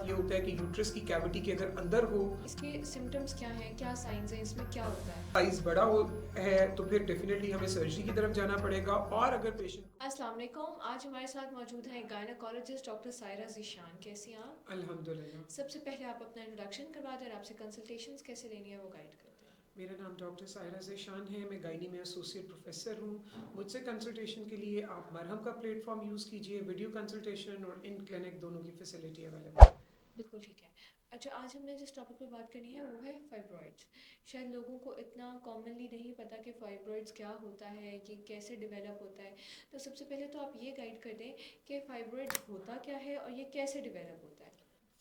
बाजुकात ये होता है कि यूट्रस की कैविटी के अगर अंदर हो, इसके सिम्टम्स क्या हैं, क्या साइंस हैं, इसमें क्या होता है? साइज बड़ा हो है तो फिर डेफिनेटली हमें सर्जरी की तरफ जाना पड़ेगा। और अगर पेशेंट अस्सलाम वालेकुम। आज हमारे साथ मौजूद हैं गायनोकोलॉजिस्ट डॉक्टर सायरा ज़ीशान। कैसी हैं आप? अल्हम्दुलिल्लाह। सबसे पहले आप अपना इंट्रोडक्शन करवा दें और आपसे कंसल्टेशंस कैसे लेनी है वो गाइड करते हैं। मेरा नाम डॉक्टर सायरा ज़ीशान है, मैं गायनी में एसोसिएट प्रोफेसर हूँ। मुझसे कंसल्टेशन के लिए आप मरहम का प्लेटफॉर्म यूज़ कीजिए। वीडियो कंसल्टेशन और इन क्लिनिक दोनों की फैसिलिटी अवेलेबल है। बिल्कुल ठीक है। अच्छा, आज हमने जिस टॉपिक पे बात करनी है वो है फाइब्रॉइड्स। शायद लोगों को इतना कॉमनली नहीं पता कि फाइब्रॉइड्स क्या होता है, ये कैसे डेवलप होता है। तो सबसे पहले तो आप ये गाइड कर दें कि फाइब्रॉइड्स होता क्या है और ये कैसे डेवलप होता है।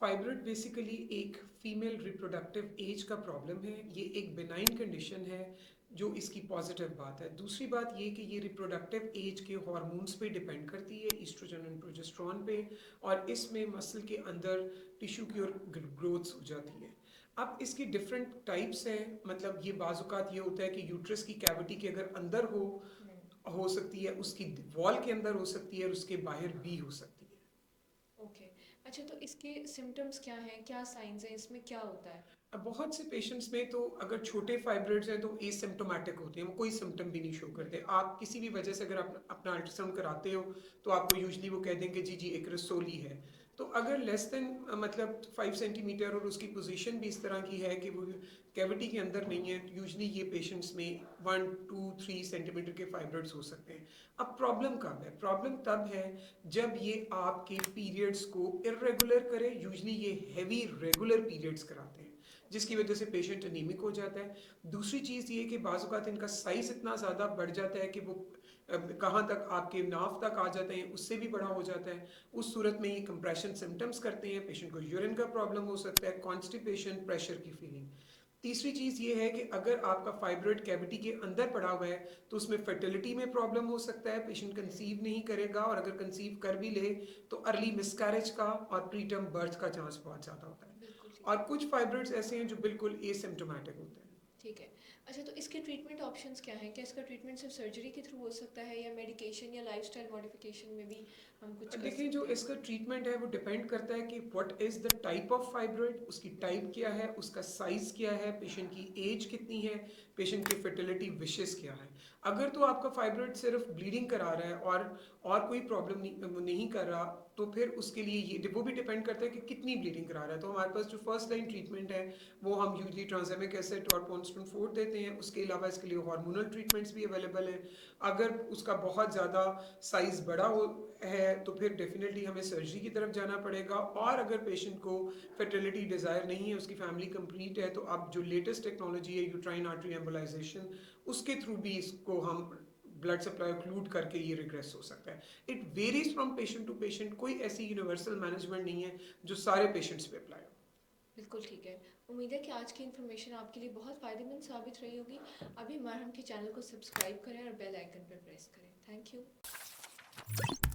फाइब्रॉइड बेसिकली एक फीमेल रिप्रोडक्टिव एज का प्रॉब्लम है। ये एक बिनाइन कंडीशन है जो इसकी पॉजिटिव बात है। दूसरी बात ये कि ये रिप्रोडक्टिव एज के हार्मोन्स पे डिपेंड करती है, ईस्ट्रोजन एंड प्रोजेस्टेरोन पे, और इसमें मसल के अंदर टिश्यू की और ग्रोथ्स हो जाती है। अब इसकी डिफरेंट टाइप्स हैं, मतलब ये बाजुकात ये होता है कि यूट्रस की कैविटी के अगर अंदर हो सकती है, उसकी वॉल के अंदर हो सकती है और उसके बाहर भी हो सकती है। ओके। अच्छा, तो इसके सिम्टम्स क्या हैं, क्या साइंस हैं, इसमें क्या होता है? अब बहुत से पेशेंट्स में तो अगर छोटे फाइब्रॉइड्स हैं तो एसिम्प्टोमेटिक होते हैं, वो कोई सिम्टम भी नहीं शो करते। आप किसी भी वजह से अगर अपना अल्ट्रासाउंड कराते हो तो आपको यूजली वो कह देंगे जी जी एक रसोली है। तो अगर लेस देन मतलब 5 सेंटीमीटर और उसकी पोजीशन भी इस तरह की है कि वो कैविटी के अंदर नहीं है, यूजली ये पेशेंट्स में 1 2 3 सेंटीमीटर के फाइब्रॉइड्स हो सकते हैं। अब प्रॉब्लम कब है? प्रॉब्लम तब है जब ये आपके पीरियड्स को इरेगुलर करे। यूजली ये हैवी रेगुलर पीरियड्स कराते हैं जिसकी वजह से पेशेंट अनीमिक हो जाता है। दूसरी चीज़ ये कि बाज़ औक़ात इनका साइज़ इतना ज़्यादा बढ़ जाता है कि वो कहाँ तक आपके नाफ तक आ जाते हैं, उससे भी बड़ा हो जाता है। उस सूरत में ये कंप्रेशन सिम्टम्स करते हैं, पेशेंट को यूरिन का प्रॉब्लम हो सकता है, कॉन्स्टिपेशन, प्रेशर की फीलिंग। तीसरी चीज़ ये है कि अगर आपका फाइब्रॉइड कैविटी के अंदर पड़ा हुआ है तो उसमें फर्टिलिटी में प्रॉब्लम हो सकता है, पेशेंट कंसीव नहीं करेगा, और अगर कंसीव कर भी ले तो अर्ली मिसकैरेज का और प्रीटर्म बर्थ का चांस बहुत ज़्यादा होता है। बिल्कुल ठीक और है। कुछ फाइब्रॉइड्स ऐसे हैं जो बिल्कुल एसिम्प्टोमेटिक होते हैं। ठीक है। अच्छा, तो इसके ट्रीटमेंट ऑप्शंस क्या हैं? क्या इसका ट्रीटमेंट सिर्फ सर्जरी के थ्रू हो सकता है या मेडिकेशन या लाइफस्टाइल मॉडिफिकेशन में भी हम कुछ कर देखिए, जो सकते हैं? इसका ट्रीटमेंट है वो डिपेंड करता है कि what is the type of fibroid, उसकी टाइप क्या है, उसका साइज़ क्या है, पेशेंट की एज कितनी है, पेशेंट की फर्टिलिटी विशेस क्या है। अगर तो आपका फाइब्रॉइड सिर्फ ब्लीडिंग करा रहा है और कोई प्रॉब्लम नहीं कर रहा, तो फिर उसके लिए ये वो भी डिपेंड करता है कि कितनी ब्लीडिंग करा रहा है। तो हमारे पास जो फर्स्ट लाइन ट्रीटमेंट है वो हम यूजली ट्रांसएमिक एसिड और पॉन्स्टोन 4 देते हैं। उसके अलावा इसके लिए हार्मोनल ट्रीटमेंट्स भी अवेलेबल हैं। अगर उसका बहुत ज़्यादा साइज़ बड़ा है तो फिर डेफिनेटली हमें सर्जरी की तरफ जाना पड़ेगा। और अगर पेशेंट को फर्टिलिटी डिज़ायर नहीं है, उसकी फैमिली कंप्लीट है, तो अब जो लेटेस्ट टेक्नोलॉजी है यूट्राइन आर्टरी एम्बोलाइजेशन, उसके थ्रू भी इसको हम ब्लड सप्लाई ऑक्लूड करके ये रिग्रेस हो सकता है। It varies from patient to patient, कोई ऐसी यूनिवर्सल मैनेजमेंट नहीं है जो सारे पेशेंट्स पे अप्लाई हो। बिल्कुल ठीक है। उम्मीद है कि आज की इन्फॉर्मेशन आपके लिए बहुत फ़ायदेमंद साबित रही होगी। अभी मरहम के चैनल को सब्सक्राइब करें और बेल आइकन पर प्रेस करें। Thank you.